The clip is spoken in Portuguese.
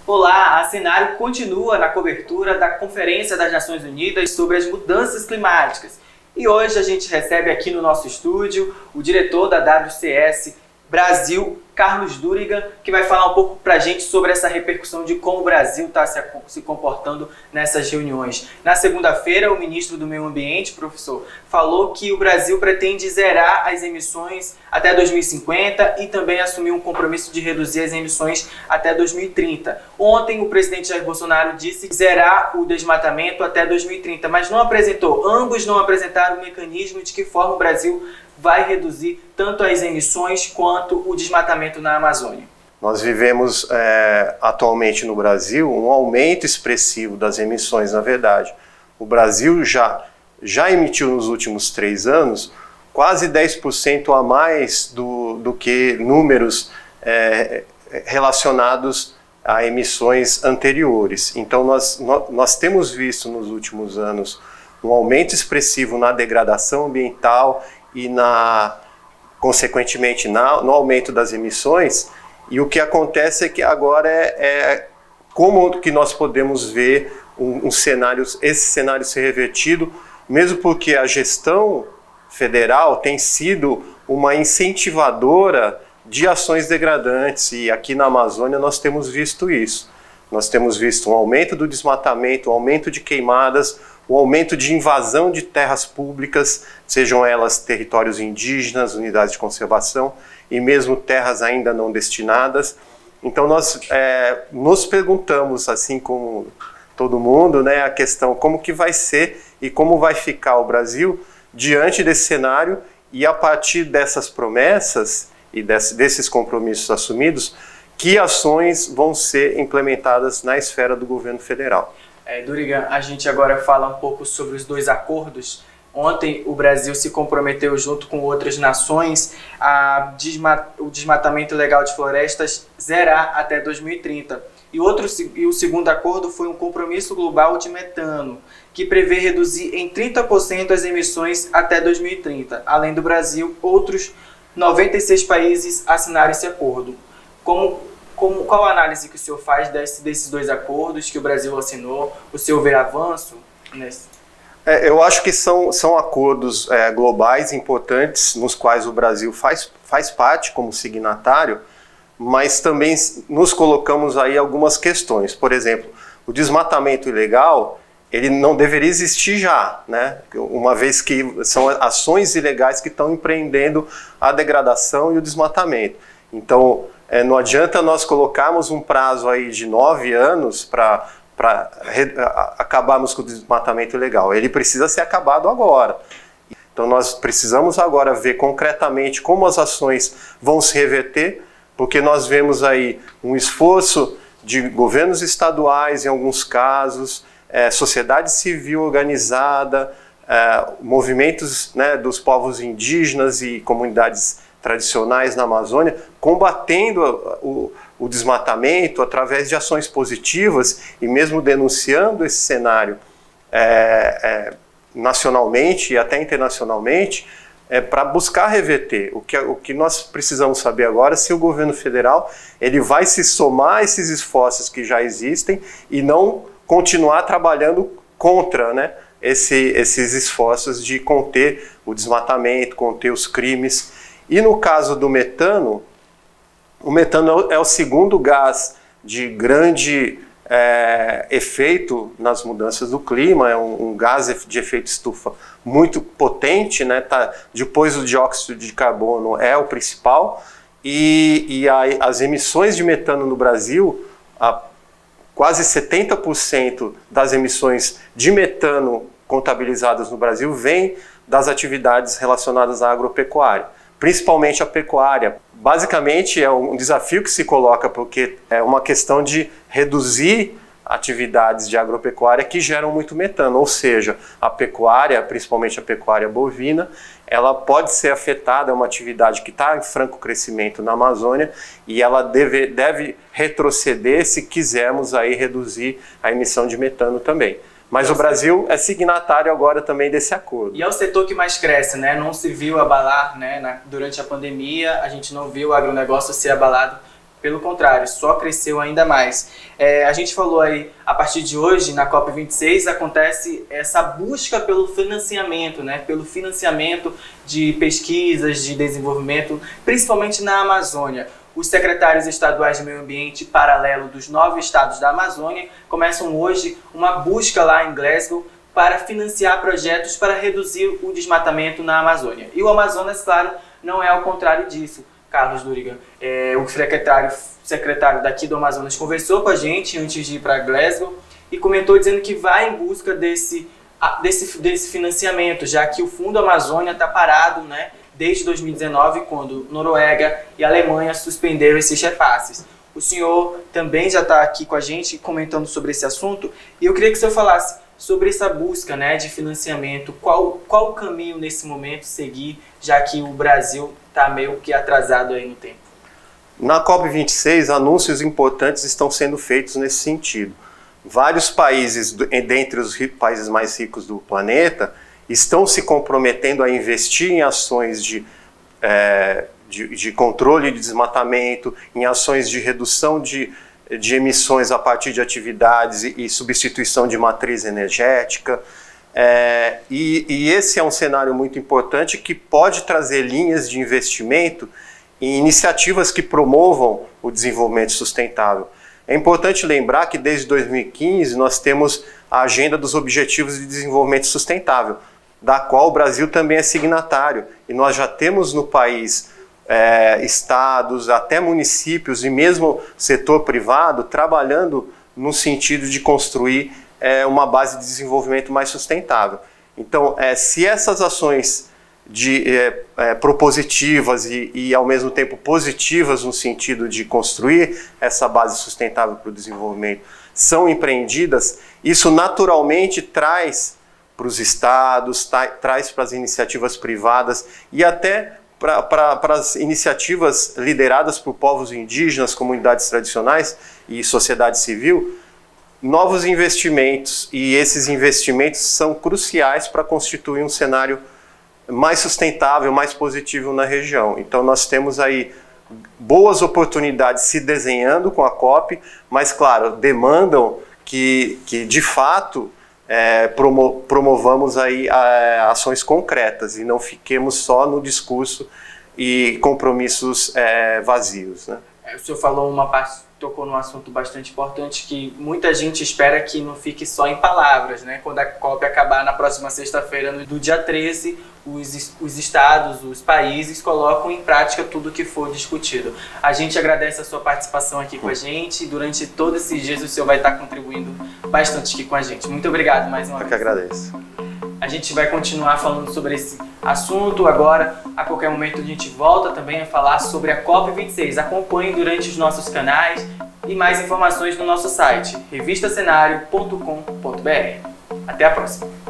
Olá, a Cenário continua na cobertura da Conferência das Nações Unidas sobre as Mudanças Climáticas. E hoje a gente recebe aqui no nosso estúdio o diretor da WCS Brasil, Carlos Durigan, que vai falar um pouco para a gente sobre essa repercussão de como o Brasil está se comportando nessas reuniões. Na segunda-feira, o ministro do Meio Ambiente, professor, falou que o Brasil pretende zerar as emissões até 2050 e também assumir um compromisso de reduzir as emissões até 2030. Ontem, o presidente Jair Bolsonaro disse zerar o desmatamento até 2030, mas ambos não apresentaram o mecanismo de que forma o Brasil vai reduzir tanto as emissões quanto o desmatamento na Amazônia. Nós vivemos atualmente no Brasil um aumento expressivo das emissões, na verdade. O Brasil já emitiu nos últimos 3 anos quase 10% a mais do que números relacionados a emissões anteriores. Então nós temos visto nos últimos anos um aumento expressivo na degradação ambiental e consequentemente no aumento das emissões, e o que acontece é que agora como que nós podemos ver esse cenário ser revertido, mesmo porque a gestão federal tem sido uma incentivadora de ações degradantes, e aqui na Amazônia nós temos visto isso. Nós temos visto um aumento do desmatamento, um aumento de queimadas, o aumento de invasão de terras públicas, sejam elas territórios indígenas, unidades de conservação e mesmo terras ainda não destinadas. Então nós nos perguntamos, assim como todo mundo, né, a questão como que vai ser e como vai ficar o Brasil diante desse cenário, e a partir dessas promessas e desses compromissos assumidos, que ações vão ser implementadas na esfera do governo federal. Durigan, a gente agora fala um pouco sobre os 2 acordos. Ontem o Brasil se comprometeu junto com outras nações o desmatamento ilegal de florestas zerar até 2030. E o segundo acordo foi um compromisso global de metano, que prevê reduzir em 30% as emissões até 2030. Além do Brasil, outros 96 países assinaram esse acordo. Qual a análise que o senhor faz desses 2 acordos que o Brasil assinou? O senhor vê avanço nesse? Eu acho que são acordos globais importantes, nos quais o Brasil faz parte como signatário, mas também nos colocamos aí algumas questões. Por exemplo, o desmatamento ilegal, ele não deveria existir já, né? Uma vez que são ações ilegais que estão empreendendo a degradação e o desmatamento. Então, não adianta nós colocarmos um prazo aí de 9 anos para acabarmos com o desmatamento ilegal. Ele precisa ser acabado agora. Então nós precisamos agora ver concretamente como as ações vão se reverter, porque nós vemos aí um esforço de governos estaduais, em alguns casos, sociedade civil organizada, movimentos, né, dos povos indígenas e comunidades tradicionais na Amazônia, combatendo o desmatamento através de ações positivas e mesmo denunciando esse cenário nacionalmente e até internacionalmente, para buscar reverter. O que nós precisamos saber agora é se o governo federal ele vai se somar a esses esforços que já existem e não continuar trabalhando contra, né, esses esforços de conter o desmatamento, conter os crimes. E no caso do metano, o metano é o segundo gás de grande efeito nas mudanças do clima, é um gás de efeito estufa muito potente, né? Depois do dióxido de carbono é o principal, e as emissões de metano no Brasil, quase 70% das emissões de metano contabilizadas no Brasil vêm das atividades relacionadas à agropecuária, principalmente a pecuária. Basicamente é um desafio que se coloca, porque é uma questão de reduzir atividades de agropecuária que geram muito metano, ou seja, a pecuária, principalmente a pecuária bovina, ela pode ser afetada, é uma atividade que está em franco crescimento na Amazônia, e ela deve retroceder se quisermos aí reduzir a emissão de metano também. Mas o Brasil é signatário agora também desse acordo. E é o setor que mais cresce, né? Não se viu abalar, né? Durante a pandemia, a gente não viu o agronegócio ser abalado Pelo contrário, só cresceu ainda mais. A gente falou aí, a partir de hoje, na COP26, acontece essa busca pelo financiamento, né? Pelo financiamento de pesquisas, de desenvolvimento, principalmente na Amazônia. Os secretários estaduais de meio ambiente paralelo dos 9 estados da Amazônia começam hoje uma busca lá em Glasgow para financiar projetos para reduzir o desmatamento na Amazônia. E o Amazonas, claro, não é ao contrário disso, Carlos Durigan. O secretário daqui do Amazonas conversou com a gente antes de ir para Glasgow e comentou dizendo que vai em busca desse financiamento, já que o Fundo Amazônia está parado, né, desde 2019, quando Noruega e Alemanha suspenderam esses repasses. O senhor também já está aqui com a gente comentando sobre esse assunto e eu queria que o senhor falasse sobre essa busca, né, de financiamento, qual o caminho nesse momento seguir, já que o Brasil está meio que atrasado aí no tempo. Na COP26, anúncios importantes estão sendo feitos nesse sentido. Vários países, dentre os países mais ricos do planeta, estão se comprometendo a investir em ações de controle de desmatamento, em ações de redução de emissões a partir de atividades e substituição de matriz energética. E esse é um cenário muito importante que pode trazer linhas de investimento em iniciativas que promovam o desenvolvimento sustentável. É importante lembrar que desde 2015 nós temos a Agenda dos Objetivos de Desenvolvimento Sustentável, da qual o Brasil também é signatário. E nós já temos no país estados, até municípios e mesmo setor privado trabalhando no sentido de construir uma base de desenvolvimento mais sustentável. Então, se essas ações propositivas e ao mesmo tempo positivas no sentido de construir essa base sustentável para o desenvolvimento são empreendidas, isso naturalmente traz para os estados, traz para as iniciativas privadas e até para as iniciativas lideradas por povos indígenas, comunidades tradicionais e sociedade civil, novos investimentos, e esses investimentos são cruciais para constituir um cenário mais sustentável, mais positivo na região. Então nós temos aí boas oportunidades se desenhando com a COP, mas claro, demandam que de fato promovamos aí ações concretas e não fiquemos só no discurso e compromissos vazios, né? O senhor falou tocou num assunto bastante importante que muita gente espera que não fique só em palavras, né? Quando a COP acabar na próxima sexta-feira, no dia 13, os estados, os países colocam em prática tudo que for discutido. A gente agradece a sua participação aqui com a gente. Durante todos esses dias o senhor vai estar contribuindo bastante aqui com a gente. Muito obrigado mais uma vez. Eu que agradeço. A gente vai continuar falando sobre esse assunto agora. A qualquer momento a gente volta também a falar sobre a COP26. Acompanhe durante os nossos canais e mais informações no nosso site revistacenario.com.br. Até a próxima!